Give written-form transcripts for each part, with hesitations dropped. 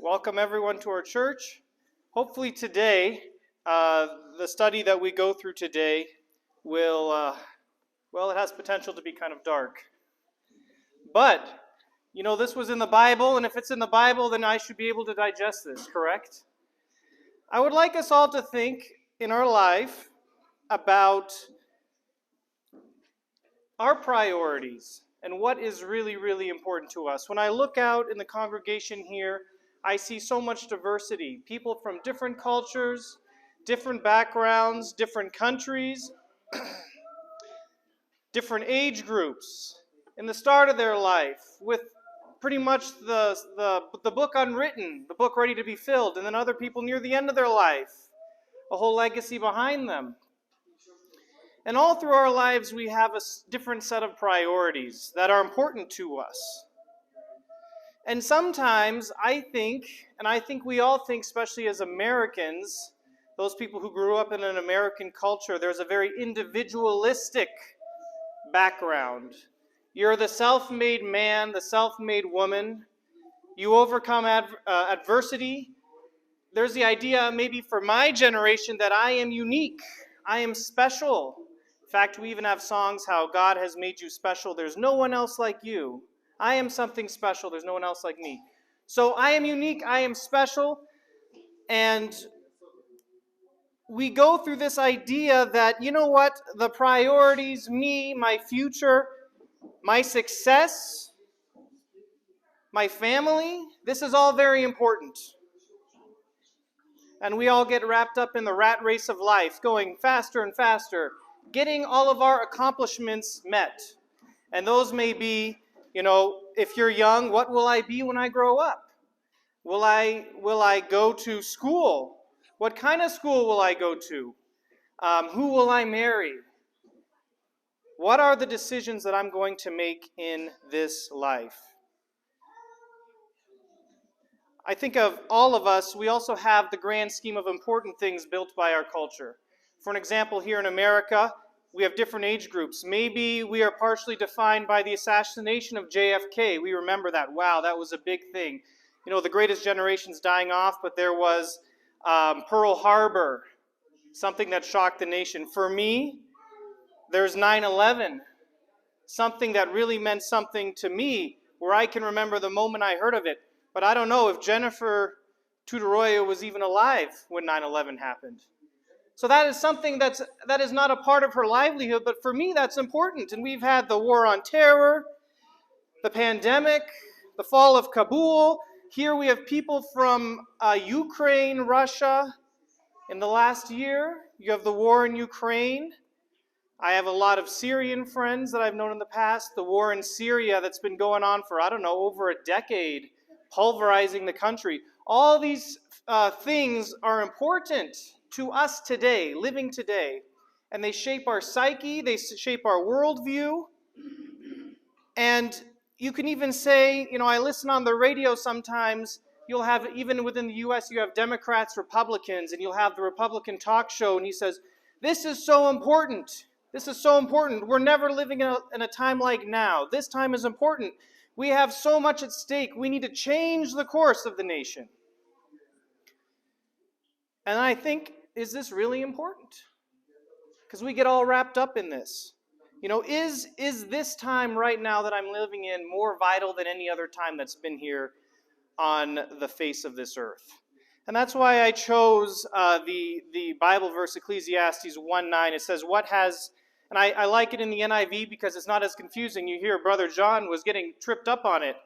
Welcome everyone to our church. Hopefully today, the study that we go through today will, it has potential to be kind of dark. But, this was in the Bible, and if it's in the Bible, then I should be able to digest this, correct? I would like us all to think in our life about our priorities and what is really, really important to us. When I look out in the congregation here, I see so much diversity. People from different cultures, different backgrounds, different countries, different age groups in the start of their life, with pretty much the book unwritten, the book ready to be filled, and then other people near the end of their life, a whole legacy behind them. And all through our lives, we have a different set of priorities that are important to us. And sometimes I think we all think, especially as Americans, those people who grew up in an American culture, there's a very individualistic background. You're the self-made man, the self-made woman. You overcome adversity. There's the idea, maybe for my generation, that I am unique. I am special. In fact, we even have songs how God has made you special. There's no one else like you. I am something special. There's no one else like me. So I am unique. I am special. And we go through this idea that, you know what, the priorities, me, my future, my success, my family, this is all very important. And we all get wrapped up in the rat race of life, going faster and faster, getting all of our accomplishments met. And those may be, if you're young, what will I be when I grow up? Will I go to school? What kind of school will I go to? Who will I marry? What are the decisions that I'm going to make in this life? I think of all of us, we also have the grand scheme of important things built by our culture. For an example, here in America, we have different age groups. Maybe we are partially defined by the assassination of JFK. We remember that. Wow, that was a big thing. The greatest generation's dying off, but there was Pearl Harbor, something that shocked the nation. For me, there's 9/11, something that really meant something to me, where I can remember the moment I heard of it. But I don't know if Jennifer Tudoroya was even alive when 9/11 happened. So that is something that is not a part of her livelihood, but for me that's important. And we've had the war on terror, the pandemic, the fall of Kabul. Here we have people from Ukraine, Russia. In the last year, you have the war in Ukraine. I have a lot of Syrian friends that I've known in the past. The war in Syria that's been going on for, over a decade, pulverizing the country. All these things are important to us today, living today. And they shape our psyche, they shape our worldview. And you can even say, I listen on the radio sometimes, you'll have, even within the U.S., you have Democrats, Republicans, and you'll have the Republican talk show, and he says, this is so important. This is so important. We're never living in a time like now. This time is important. We have so much at stake. We need to change the course of the nation. And I think, is this really important? Because we get all wrapped up in this. Is this time right now that I'm living in more vital than any other time that's been here on the face of this earth? And that's why I chose the Bible verse, Ecclesiastes 1:9. It says, and I like it in the NIV because it's not as confusing. You hear Brother John was getting tripped up on it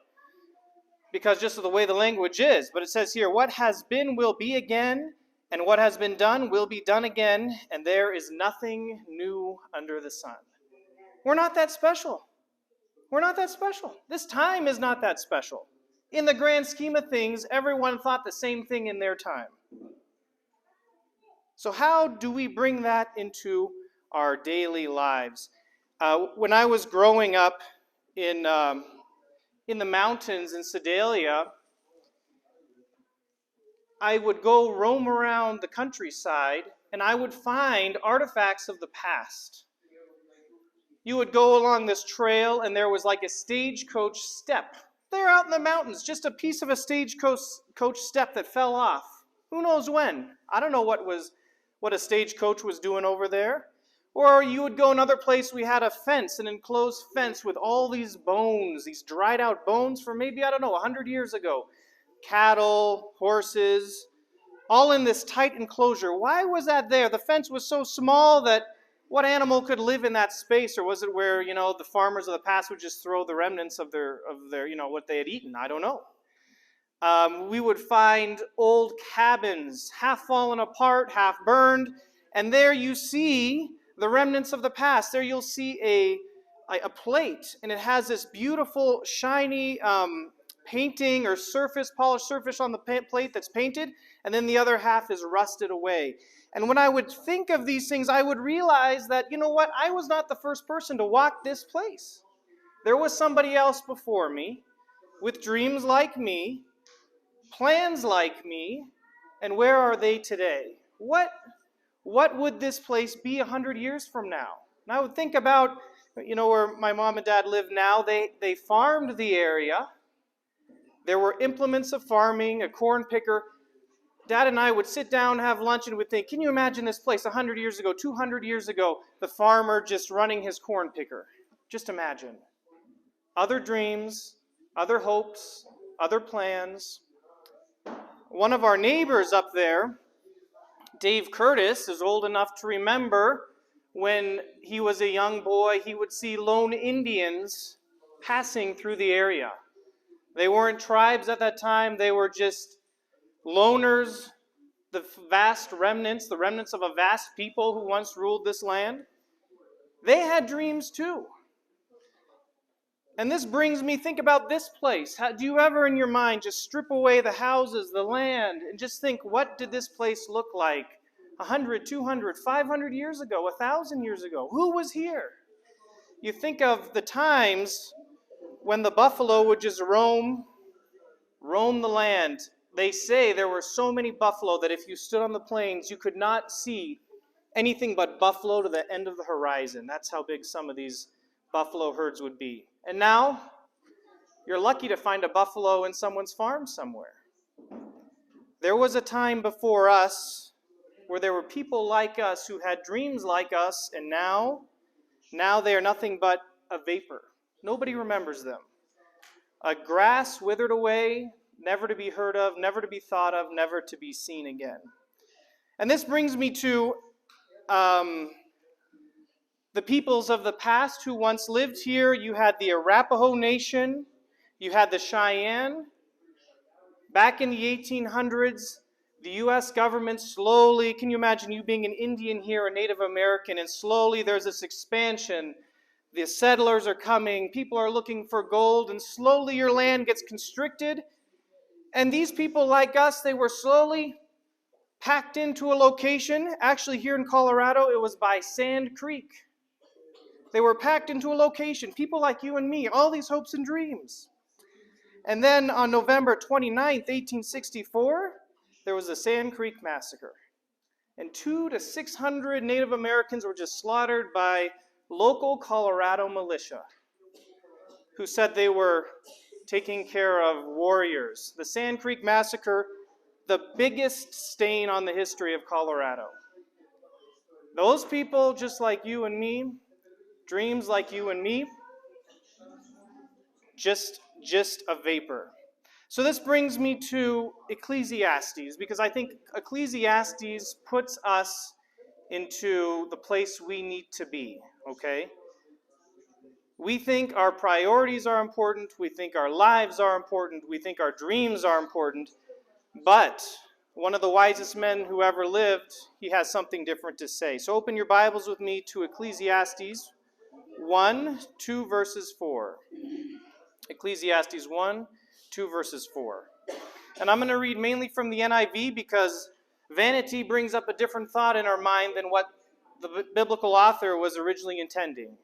because just of the way the language is. But it says here, what has been will be again, and what has been done will be done again, and there is nothing new under the sun. We're not that special. We're not that special. This time is not that special. In the grand scheme of things, everyone thought the same thing in their time. So how do we bring that into our daily lives? When I was growing up in the mountains in Sedalia, I would go roam around the countryside and I would find artifacts of the past. You would go along this trail and there was like a stagecoach step They're out in the mountains, just a piece of a stagecoach step that fell off. Who knows when? I don't know what a stagecoach was doing over there. Or you would go another place, we had a fence, an enclosed fence with all these bones, these dried out bones from maybe, I don't know, 100 years ago. Cattle, horses, all in this tight enclosure. Why was that there? The fence was so small that what animal could live in that space? Or was it where, the farmers of the past would just throw the remnants of their what they had eaten? I don't know. We would find old cabins, half fallen apart, half burned, and there you see the remnants of the past. There you'll see a plate, and it has this beautiful, shiny painting or polished surface on the plate that's painted, and then the other half is rusted away. And when I would think of these things, I would realize that, I was not the first person to walk this place. There was somebody else before me, with dreams like me, plans like me, and where are they today? What would this place be 100 years from now? And I would think about, where my mom and dad live now. They farmed the area. There were implements of farming, a corn picker. Dad and I would sit down, have lunch, and would think, can you imagine this place 100 years ago, 200 years ago, the farmer just running his corn picker? Just imagine. Other dreams, other hopes, other plans. One of our neighbors up there, Dave Curtis, is old enough to remember when he was a young boy, he would see lone Indians passing through the area. They weren't tribes at that time. They were just loners, the remnants of a vast people who once ruled this land. They had dreams too. And this brings me, think about this place. Do you ever in your mind just strip away the houses, the land, and just think, what did this place look like 100, 200, 500 years ago, 1,000 years ago? Who was here? You think of the times when the buffalo would just roam the land. They say there were so many buffalo that if you stood on the plains, you could not see anything but buffalo to the end of the horizon. That's how big some of these buffalo herds would be. And now, you're lucky to find a buffalo in someone's farm somewhere. There was a time before us where there were people like us who had dreams like us, and now they are nothing but a vapor. Nobody remembers them. A grass withered away, never to be heard of, never to be thought of, never to be seen again. And this brings me to the peoples of the past who once lived here. You had the Arapaho Nation, you had the Cheyenne. Back in the 1800s, the U.S. government slowly, can you imagine you being an Indian here, a Native American, and slowly there's this expansion. The settlers are coming, people are looking for gold, and slowly your land gets constricted. And these people like us, they were slowly packed into a location. Actually, here in Colorado, it was by Sand Creek. They were packed into a location, people like you and me, all these hopes and dreams. And then on November 29th, 1864, there was the Sand Creek Massacre. And 200 to 600 Native Americans were just slaughtered by local Colorado militia who said they were taking care of warriors. The Sand Creek Massacre, the biggest stain on the history of Colorado. Those people, just like you and me, dreams like you and me, just a vapor. So this brings me to Ecclesiastes, because I think Ecclesiastes puts us into the place we need to be, okay? We think our priorities are important, we think our lives are important, we think our dreams are important, but one of the wisest men who ever lived, he has something different to say. So open your Bibles with me to Ecclesiastes 1, 2 verses 4. Ecclesiastes 1, 2 verses 4. And I'm going to read mainly from the NIV because vanity brings up a different thought in our mind than what the biblical author was originally intending.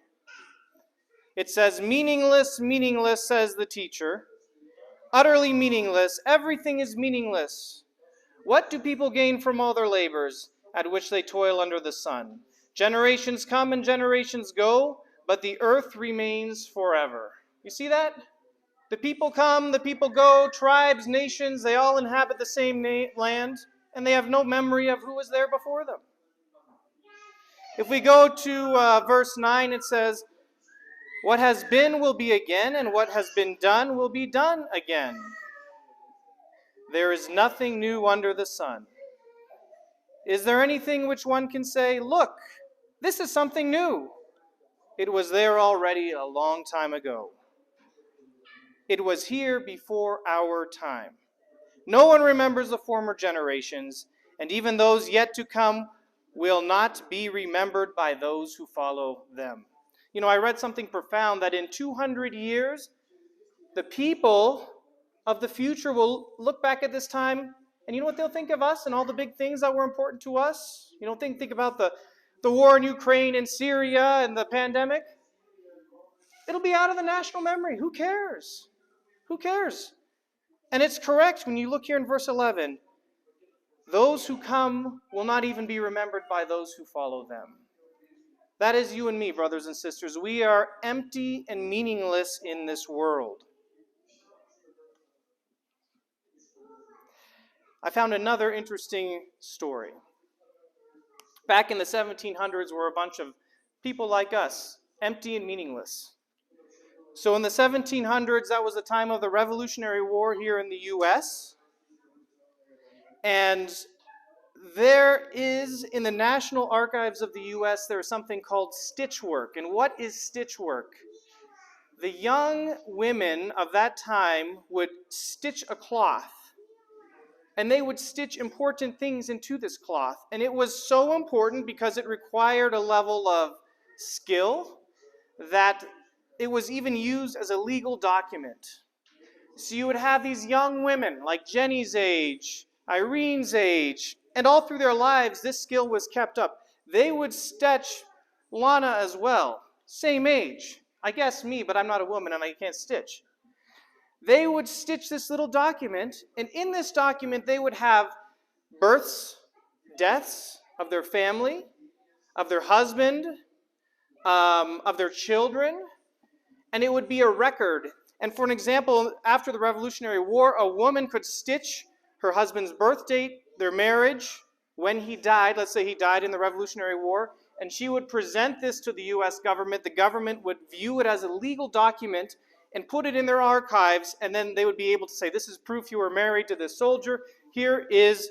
It says, meaningless, meaningless, says the teacher. Utterly meaningless. Everything is meaningless. What do people gain from all their labors at which they toil under the sun? Generations come and generations go, but the earth remains forever. You see that? The people come, the people go, tribes, nations, they all inhabit the same land, and they have no memory of who was there before them. If we go to verse 9, it says, "What has been will be again, and what has been done will be done again. There is nothing new under the sun. Is there anything which one can say, 'Look, this is something new'? It was there already a long time ago. It was here before our time. No one remembers the former generations, and even those yet to come will not be remembered by those who follow them." You know, I read something profound that in 200 years, the people of the future will look back at this time, and you know what they'll think of us and all the big things that were important to us? You know, think about the war in Ukraine and Syria and the pandemic. It'll be out of the national memory. Who cares? Who cares? And it's correct when you look here in verse 11. Those who come will not even be remembered by those who follow them. That is you and me, brothers and sisters. We are empty and meaningless in this world. I found another interesting story. Back in the 1700s were a bunch of people like us, empty and meaningless. So in the 1700s, that was the time of the Revolutionary War here in the U.S. And there is, in the National Archives of the U.S., there is something called stitch work. And what is stitch work? The young women of that time would stitch a cloth. And they would stitch important things into this cloth. And it was so important because it required a level of skill that it was even used as a legal document. So you would have these young women, like Jenny's age, Irene's age, and all through their lives, this skill was kept up. They would stitch Lana as well, same age. I guess me, but I'm not a woman and I can't stitch. They would stitch this little document, and in this document they would have births, deaths of their family, of their husband, of their children, and it would be a record. And for an example, after the Revolutionary War, a woman could stitch her husband's birth date, their marriage, when he died. Let's say he died in the Revolutionary War, and she would present this to the U.S. government. The government would view it as a legal document and put it in their archives, and then they would be able to say, this is proof you were married to this soldier. Here is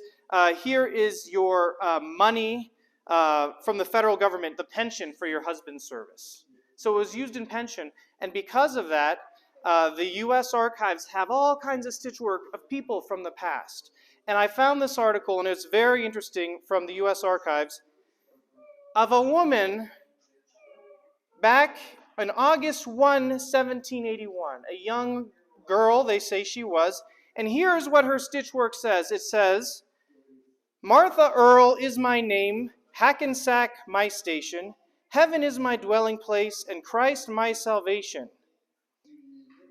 your money from the federal government, the pension for your husband's service. So it was used in pension, and because of that, the U.S. archives have all kinds of stitch work of people from the past. And I found this article, and it's very interesting, from the U.S. archives, of a woman back on August 1, 1781, a young girl, they say she was, and here's what her stitch work says. It says, "Martha Earl is my name, Hackensack my station, heaven is my dwelling place, and Christ my salvation.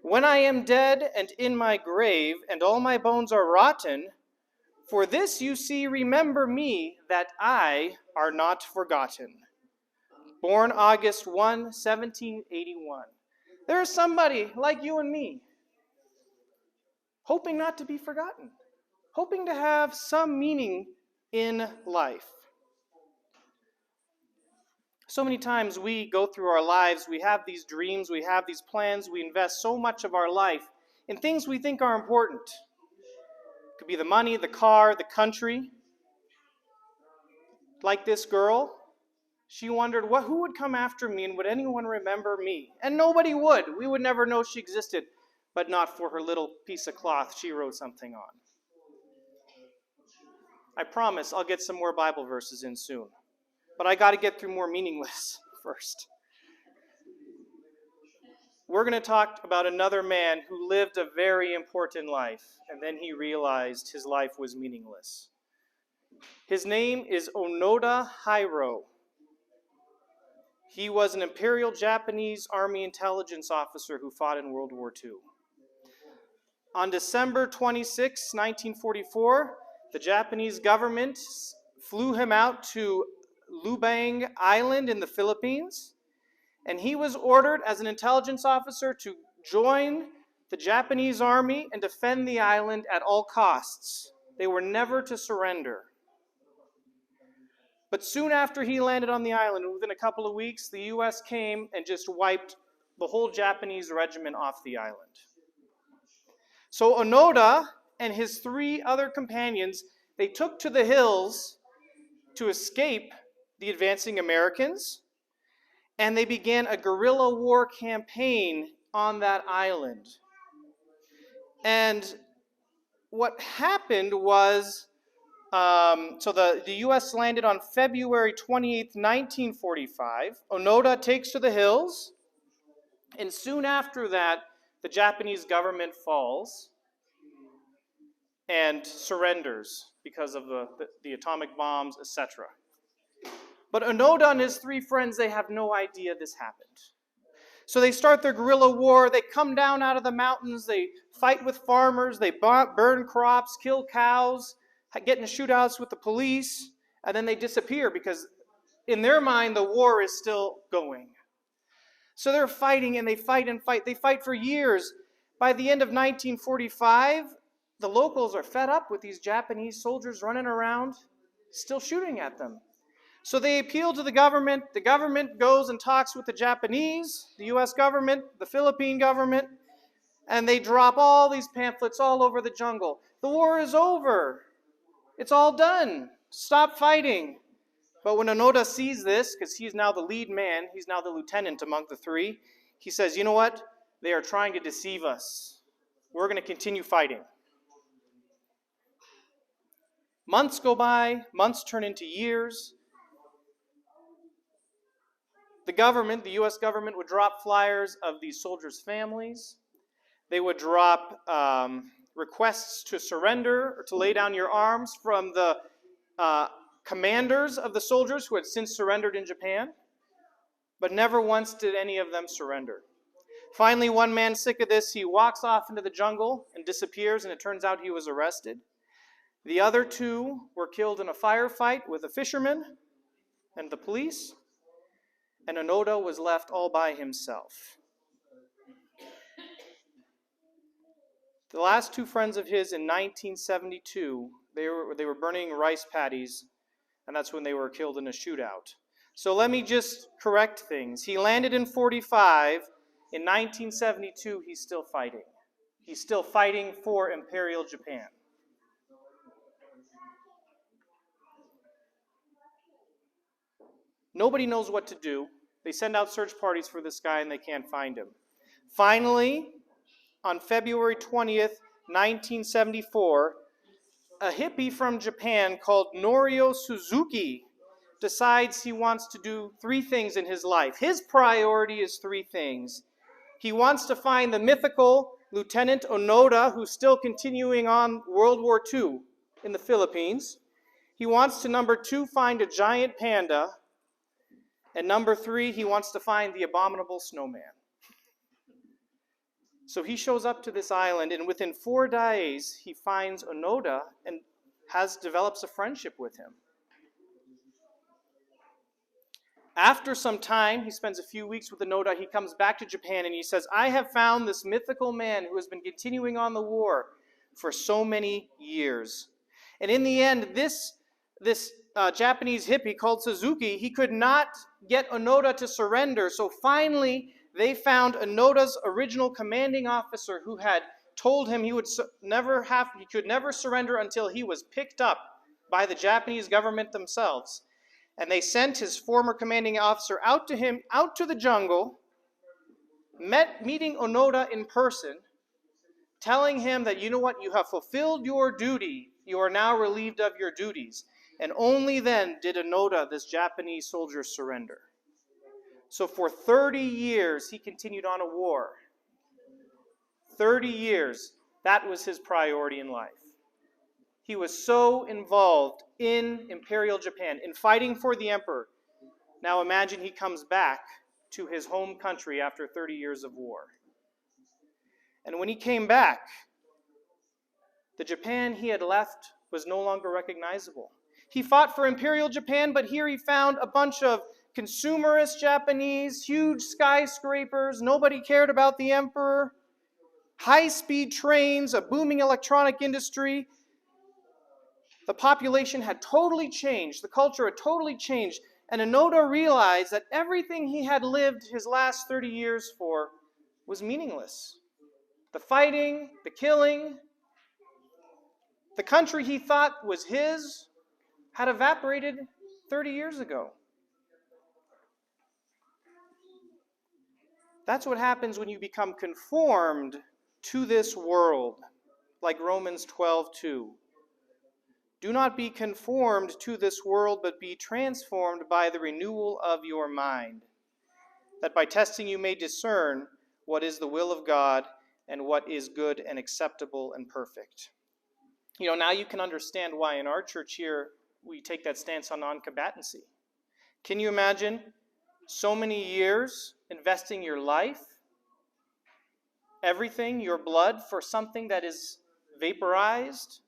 When I am dead and in my grave, and all my bones are rotten, for this you see, remember me, that I are not forgotten." Born August 1, 1781. There is somebody like you and me, hoping not to be forgotten, hoping to have some meaning in life. So many times we go through our lives, we have these dreams, we have these plans, we invest so much of our life in things we think are important. It could be the money, the car, the country. Like this girl, she wondered, who would come after me and would anyone remember me? And nobody would. We would never know she existed, but not for her little piece of cloth she wrote something on. I promise I'll get some more Bible verses in soon, but I got to get through more meaningless first. We're going to talk about another man who lived a very important life, and then he realized his life was meaningless. His name is Onoda Hiro. He was an Imperial Japanese Army intelligence officer who fought in World War II. On December 26, 1944, the Japanese government flew him out to Lubang Island in the Philippines, and he was ordered as an intelligence officer to join the Japanese army and defend the island at all costs. They were never to surrender. But soon after he landed on the island, within a couple of weeks, the U.S. came and just wiped the whole Japanese regiment off the island. So Onoda and his 3 other companions, they took to the hills to escape the advancing Americans, and they began a guerrilla war campaign on that island. And what happened was, so the U.S. landed on February 28th, 1945. Onoda takes to the hills, and soon after that, the Japanese government falls and surrenders because of the atomic bombs, etc. But Onoda and his 3 friends, they have no idea this happened. So they start their guerrilla war. They come down out of the mountains. They fight with farmers. They burn crops, kill cows, get in shootouts with the police, and then they disappear because in their mind, the war is still going. So they're fighting, and they fight and fight. They fight for years. By the end of 1945, the locals are fed up with these Japanese soldiers running around, still shooting at them. So they appeal to the government. The government goes and talks with the Japanese, the U.S. government, the Philippine government, and they drop all these pamphlets all over the jungle. The war is over. It's all done. Stop fighting. But when Onoda sees this, because he's now the lead man, he's now the lieutenant among the 3, he says, you know what? They are trying to deceive us. We're going to continue fighting. Months go by. Months turn into years. The government, the U.S. government, would drop flyers of these soldiers' families. They would drop requests to surrender or to lay down your arms from the commanders of the soldiers who had since surrendered in Japan. But never once did any of them surrender. Finally, one man, sick of this, he walks off into the jungle and disappears, and it turns out he was arrested. The other 2 were killed in a firefight with a fisherman and the police. And Onoda was left all by himself. The last 2 friends of his in 1972, they were burning rice paddies, and that's when they were killed in a shootout. So let me just correct things. He landed in 45. In 1972, he's still fighting. He's still fighting for Imperial Japan. Nobody knows what to do. They send out search parties for this guy, and they can't find him. Finally, on February 20th, 1974, a hippie from Japan called Norio Suzuki decides he wants to do 3 things in his life. His priority is 3 things. He wants to find the mythical Lieutenant Onoda, who's still continuing on World War II in the Philippines. He wants to, number 2, find a giant panda. And number 3, he wants to find the abominable snowman. So he shows up to this island, and within 4 days, he finds Onoda and develops a friendship with him. After some time, he spends a few weeks with Onoda. He comes back to Japan, and he says, I have found this mythical man who has been continuing on the war for so many years. And in the end, this Japanese hippie called Suzuki, he could not get Onoda to surrender. So finally, they found Onoda's original commanding officer who had told him he could never surrender until he was picked up by the Japanese government themselves. And they sent his former commanding officer out to the jungle, meeting Onoda in person, telling him that, you know what, you have fulfilled your duty. You are now relieved of your duties. And only then did Onoda, this Japanese soldier, surrender. So for 30 years, he continued on a war. 30 years, that was his priority in life. He was so involved in Imperial Japan, in fighting for the emperor. Now imagine he comes back to his home country after 30 years of war. And when he came back, the Japan he had left was no longer recognizable. He fought for Imperial Japan, but here he found a bunch of consumerist Japanese, huge skyscrapers. Nobody cared about the emperor. high-speed trains, a booming electronic industry. The population had totally changed. The culture had totally changed. And Onoda realized that everything he had lived his last 30 years for was meaningless. The fighting, the killing, the country he thought was his had evaporated 30 years ago. That's what happens when you become conformed to this world, like Romans 12:2. Do not be conformed to this world, but be transformed by the renewal of your mind, that by testing you may discern what is the will of God and what is good and acceptable and perfect. Now you can understand why in our church here we take that stance on non-combatancy. Can you imagine so many years investing your life, everything, your blood, for something that is vaporized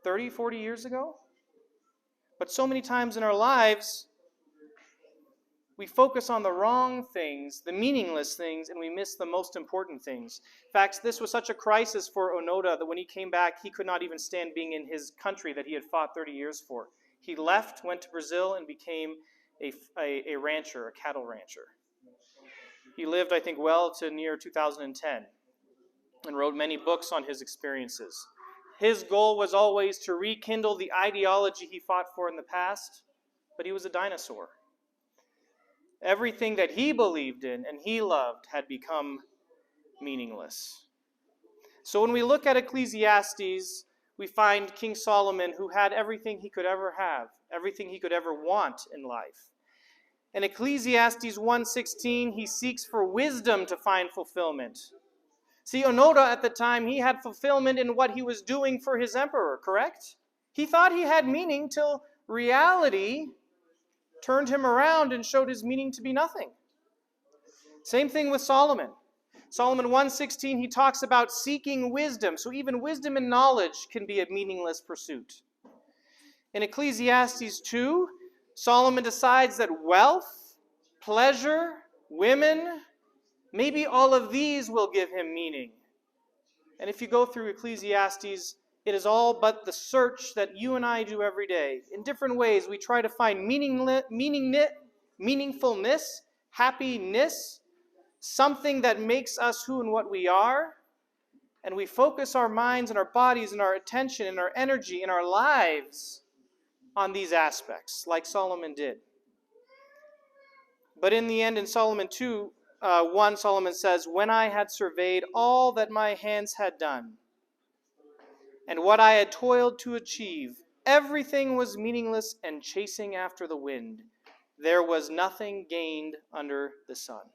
30, 40 years ago? But so many times in our lives, we focus on the wrong things, the meaningless things, and we miss the most important things. In fact, this was such a crisis for Onoda that when he came back, he could not even stand being in his country that he had fought 30 years for. He left, went to Brazil, and became a rancher, a cattle rancher. He lived, I think, well to near 2010 and wrote many books on his experiences. His goal was always to rekindle the ideology he fought for in the past, but he was a dinosaur. Everything that he believed in and he loved had become meaningless. So when we look at Ecclesiastes, we find King Solomon, who had everything he could ever have, everything he could ever want in life. In Ecclesiastes 1:16, he seeks for wisdom to find fulfillment. See, Onoda at the time, he had fulfillment in what he was doing for his emperor, correct? He thought he had meaning till reality turned him around and showed his meaning to be nothing. Same thing with Solomon. Solomon 1:16, he talks about seeking wisdom. So even wisdom and knowledge can be a meaningless pursuit. In Ecclesiastes 2, Solomon decides that wealth, pleasure, women, maybe all of these will give him meaning. And if you go through Ecclesiastes, it is all but the search that you and I do every day. In different ways, we try to find meaningfulness, happiness, something that makes us who and what we are. And we focus our minds and our bodies and our attention and our energy and our lives on these aspects, like Solomon did. But in the end, in Solomon 2:1, Solomon says, "When I had surveyed all that my hands had done, and what I had toiled to achieve, everything was meaningless and chasing after the wind. There was nothing gained under the sun."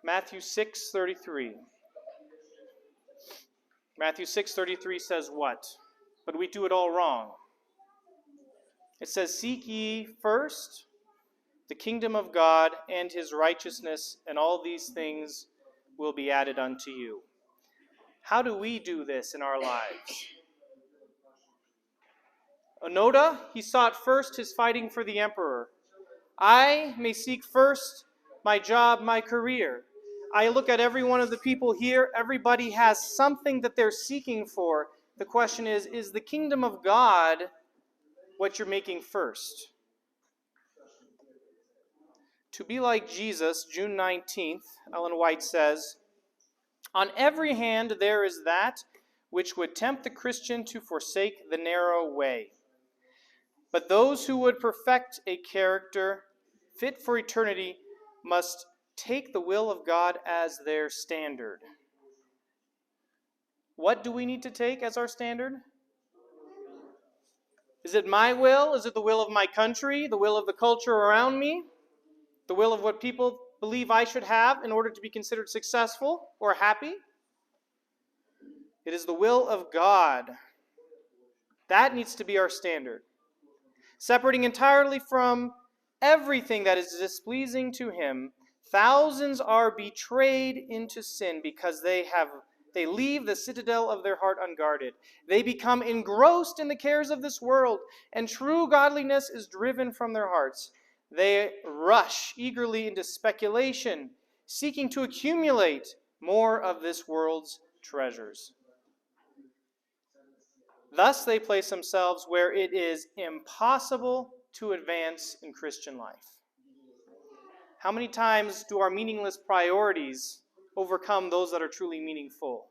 Matthew 6:33. Matthew 6:33 says what? But we do it all wrong. It says, "Seek ye first the kingdom of God and his righteousness, and all these things will be added unto you." How do we do this in our lives? Onoda, he sought first his fighting for the emperor. I may seek first my job, my career. I look at every one of the people here. Everybody has something that they're seeking for. The question is the kingdom of God what you're making first? To be like Jesus, June 19th, Ellen White says, "On every hand there is that which would tempt the Christian to forsake the narrow way. But those who would perfect a character fit for eternity must take the will of God as their standard." What do we need to take as our standard? Is it my will? Is it the will of my country? The will of the culture around me? The will of what people believe I should have in order to be considered successful or happy? It is the will of God. That needs to be our standard. Separating entirely from everything that is displeasing to him, thousands are betrayed into sin because they leave the citadel of their heart unguarded. They become engrossed in the cares of this world, and true godliness is driven from their hearts. They rush eagerly into speculation, seeking to accumulate more of this world's treasures. Thus, they place themselves where it is impossible to advance in Christian life. How many times do our meaningless priorities overcome those that are truly meaningful?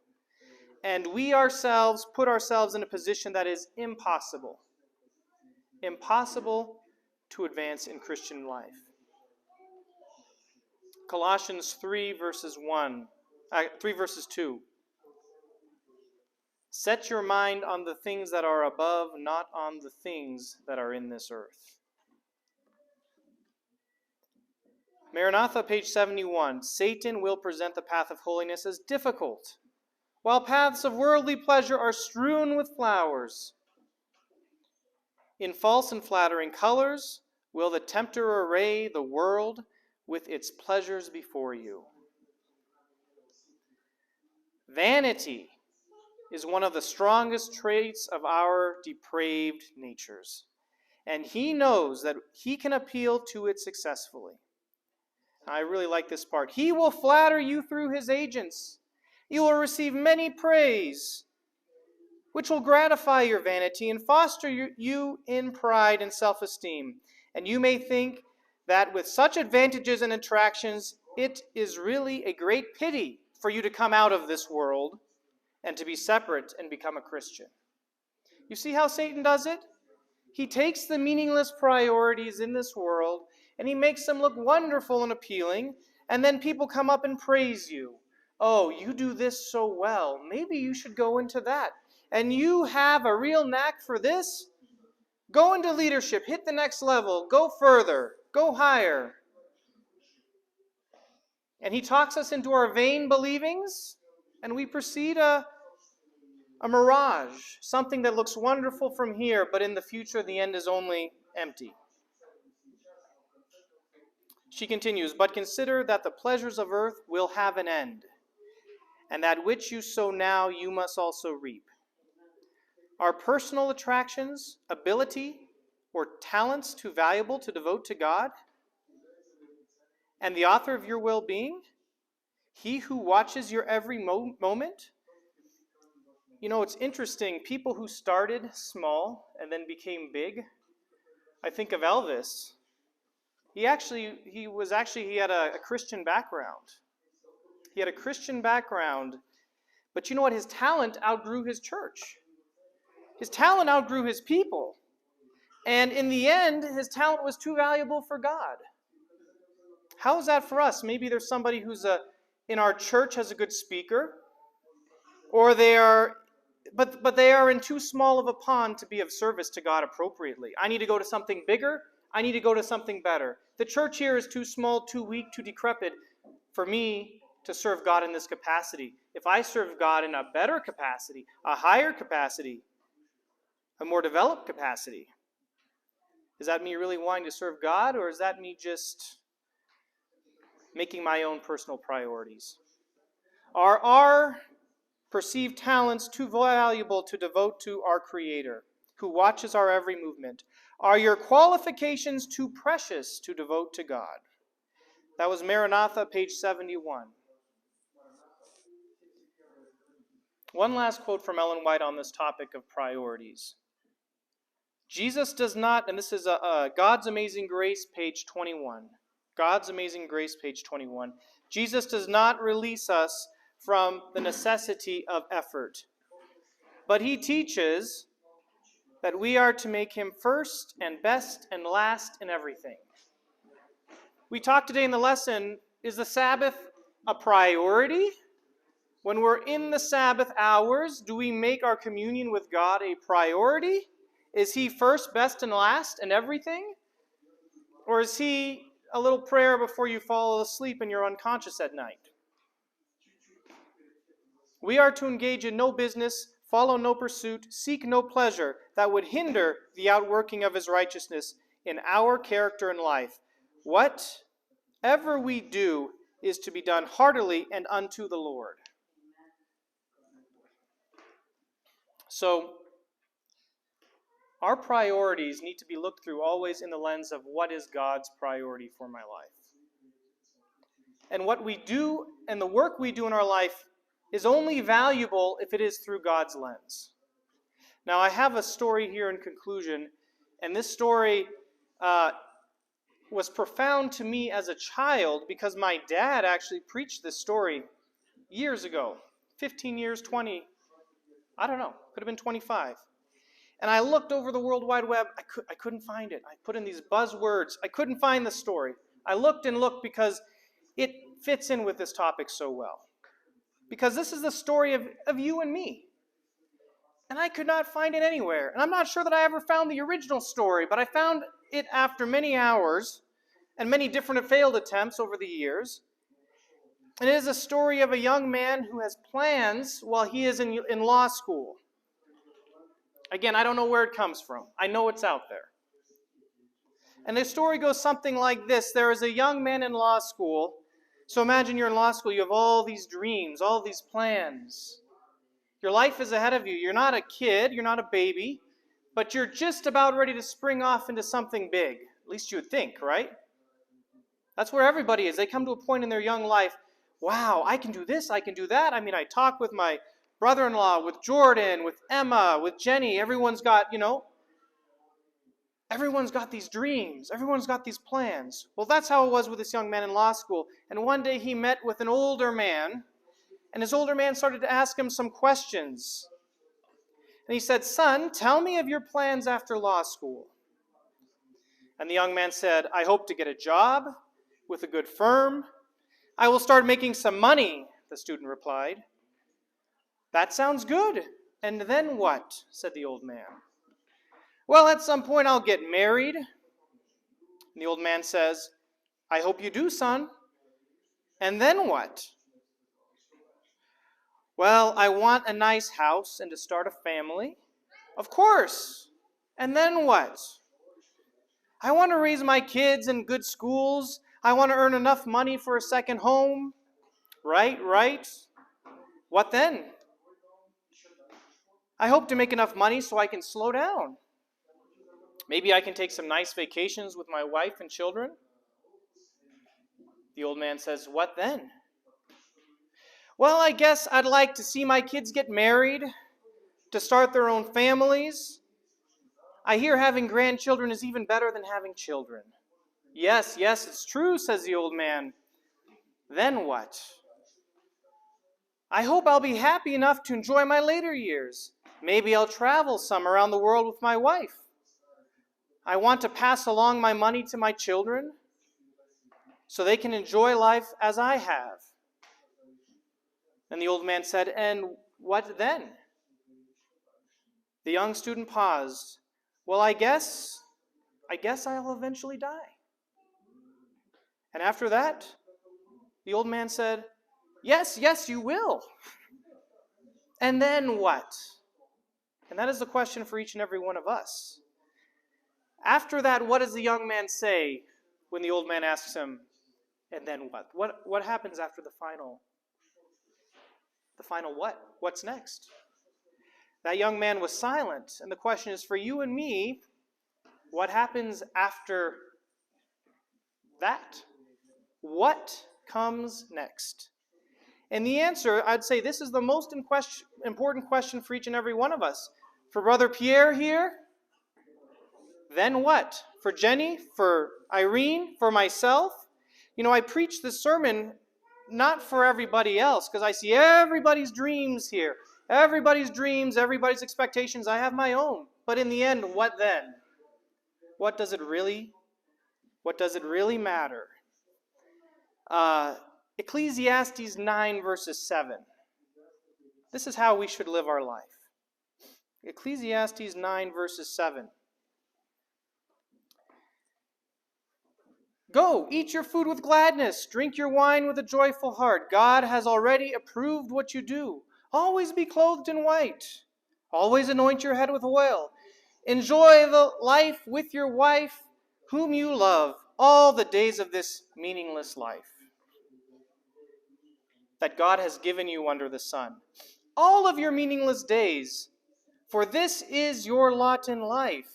And we ourselves put ourselves in a position that is impossible to advance in Christian life. Colossians 3 verses 2. Set your mind on the things that are above, not on the things that are in this earth. Maranatha, page 71. Satan will present the path of holiness as difficult, while paths of worldly pleasure are strewn with flowers. In false and flattering colors will the tempter array the world with its pleasures before you. Vanity is one of the strongest traits of our depraved natures, and he knows that he can appeal to it successfully. I really like this part. He will flatter you through his agents. You will receive many praise, which will gratify your vanity and foster you in pride and self-esteem. And you may think that with such advantages and attractions, it is really a great pity for you to come out of this world and to be separate and become a Christian. You see how Satan does it? He takes the meaningless priorities in this world and he makes them look wonderful and appealing, and then people come up and praise you. Oh, you do this so well. Maybe you should go into that. And you have a real knack for this? Go into leadership. Hit the next level. Go further. Go higher. And he talks us into our vain believings, and we proceed a mirage, something that looks wonderful from here, but in the future the end is only empty. She continues, but consider that the pleasures of earth will have an end, and that which you sow now you must also reap. Are personal attractions, ability, or talents too valuable to devote to God? And the author of your well-being? He who watches your every moment? You know, it's interesting. People who started small and then became big. I think of Elvis. He had a Christian background. He had a Christian background, but you know what? His talent outgrew his church. His talent outgrew his people. And in the end, his talent was too valuable for God. How is that for us? Maybe there's somebody who's in our church has a good speaker, or they are in too small of a pond to be of service to God appropriately. I need to go to something bigger. I need to go to something better. The church here is too small, too weak, too decrepit for me to serve God in this capacity. If I serve God in a better capacity, a higher capacity, a more developed capacity, is that me really wanting to serve God, or is that me just making my own personal priorities? Are our perceived talents too valuable to devote to our Creator, who watches our every movement? Are your qualifications too precious to devote to God? That was Maranatha, page 71. One last quote from Ellen White on this topic of priorities. Jesus does not, and this is God's Amazing Grace, page 21. God's Amazing Grace, page 21. Jesus does not release us from the necessity of effort, but he teaches that we are to make him first and best and last in everything. We talked today in the lesson, is the Sabbath a priority? When we're in the Sabbath hours, do we make our communion with God a priority? Is he first, best, and last in everything? Or is he a little prayer before you fall asleep and you're unconscious at night? We are to engage in no business, follow no pursuit, seek no pleasure that would hinder the outworking of his righteousness in our character and life. Whatever we do is to be done heartily and unto the Lord. So, our priorities need to be looked through always in the lens of what is God's priority for my life. And what we do and the work we do in our life is only valuable if it is through God's lens. Now, I have a story here in conclusion, and this story was profound to me as a child because my dad actually preached this story years ago, 15 years, 20, I don't know, could have been 25. And I looked over the World Wide Web, I couldn't find it. I put in these buzzwords, I couldn't find the story. I looked and looked because it fits in with this topic so well. Because this is the story of you and me. And I could not find it anywhere. And I'm not sure that I ever found the original story, but I found it after many hours and many different failed attempts over the years. And it is a story of a young man who has plans while he is in law school. Again, I don't know where it comes from. I know it's out there. And the story goes something like this. There is a young man in law school. So imagine you're in law school. You have all these dreams, all these plans. Your life is ahead of you. You're not a kid. You're not a baby. But you're just about ready to spring off into something big. At least you would think, right? That's where everybody is. They come to a point in their young life, wow, I can do this, I can do that. I mean, I talk with my brother-in-law, with Jordan, with Emma, with Jenny. Everyone's got, everyone's got these dreams. Everyone's got these plans. Well, that's how it was with this young man in law school. And one day he met with an older man, and his older man started to ask him some questions. And he said, son, tell me of your plans after law school. And the young man said, I hope to get a job with a good firm. I will start making some money, the student replied. That sounds good. And then what? Said the old man. Well, at some point I'll get married. And the old man says, I hope you do, son. And then what? Well, I want a nice house and to start a family. Of course. And then what? I want to raise my kids in good schools. I want to earn enough money for a second home. Right. What then? I hope to make enough money so I can slow down. Maybe I can take some nice vacations with my wife and children. The old man says, what then? Well, I guess I'd like to see my kids get married, to start their own families. I hear having grandchildren is even better than having children. Yes, it's true, says the old man. Then what? I hope I'll be happy enough to enjoy my later years. Maybe I'll travel some around the world with my wife. I want to pass along my money to my children so they can enjoy life as I have. And the old man said, and what then? The young student paused. Well, I guess I'll eventually die. And after that, the old man said, yes, you will. And then what? And that is the question for each and every one of us. After that, what does the young man say when the old man asks him, and then what? What happens after the final what? What's next? That young man was silent, and the question is for you and me, what happens after that? What comes next? And the answer, I'd say this is the most important question for each and every one of us. For Brother Pierre here, then what? For Jenny, for Irene, for myself? I preach this sermon not for everybody else, because I see everybody's dreams here. Everybody's dreams, everybody's expectations. I have my own. But in the end, what then? What does it really matter? Ecclesiastes 9 verses 7. This is how we should live our life. Ecclesiastes 9 verses 7. Go, eat your food with gladness, drink your wine with a joyful heart. God has already approved what you do. Always be clothed in white. Always anoint your head with oil. Enjoy the life with your wife, whom you love, all the days of this meaningless life that God has given you under the sun. All of your meaningless days, for this is your lot in life.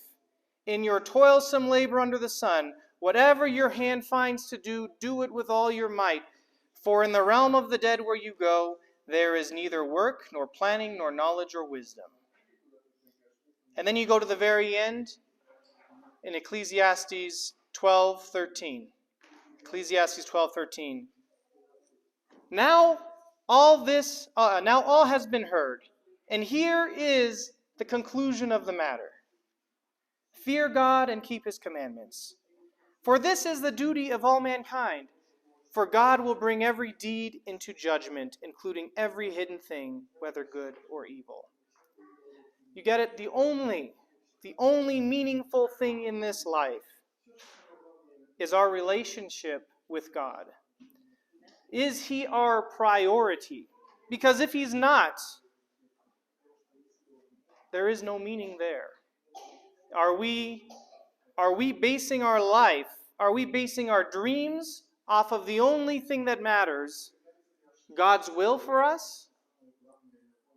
In your toilsome labor under the sun, whatever your hand finds to do, do it with all your might. For in the realm of the dead where you go, there is neither work, nor planning, nor knowledge, or wisdom. And then you go to the very end in Ecclesiastes 12:13. Ecclesiastes 12:13. Now all has been heard, and here is the conclusion of the matter. Fear God and keep his commandments. For this is the duty of all mankind. For God will bring every deed into judgment, including every hidden thing, whether good or evil. You get it? The only meaningful thing in this life is our relationship with God. Is he our priority? Because if he's not, there is no meaning there. Are we basing our life, are we basing our dreams off of the only thing that matters, God's will for us?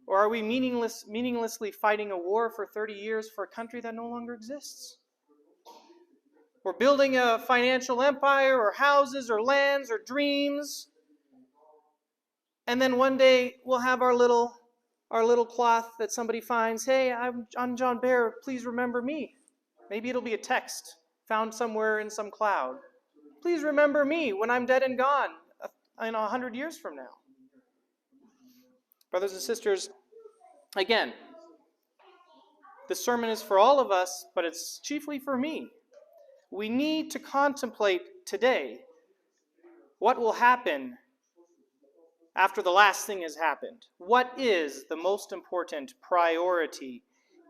Or are we meaninglessly fighting a war for 30 years for a country that no longer exists? We're building a financial empire or houses or lands or dreams. And then one day we'll have our little cloth that somebody finds. Hey, I'm John Baer. Please remember me. Maybe it'll be a text found somewhere in some cloud. Please remember me when I'm dead and gone, 100 years from now. Brothers and sisters, again, this sermon is for all of us, but it's chiefly for me. We need to contemplate today what will happen after the last thing has happened. What is the most important priority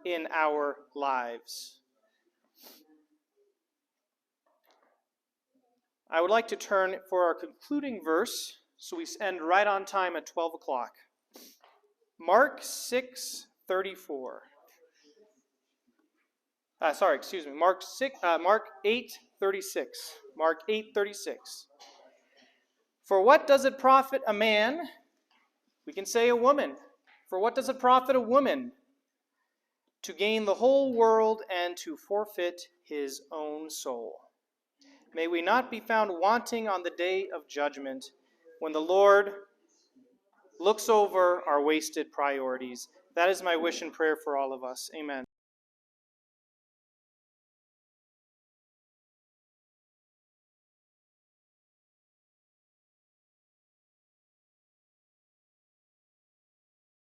in our lives? I would like to turn for our concluding verse, so we end right on time at 12 o'clock. Mark 6:34. Mark 8:36. Mark 8:36. For what does it profit a man? We can say a woman. For what does it profit a woman to gain the whole world and to forfeit his own soul? May we not be found wanting on the day of judgment when the Lord looks over our wasted priorities. That is my wish and prayer for all of us. Amen.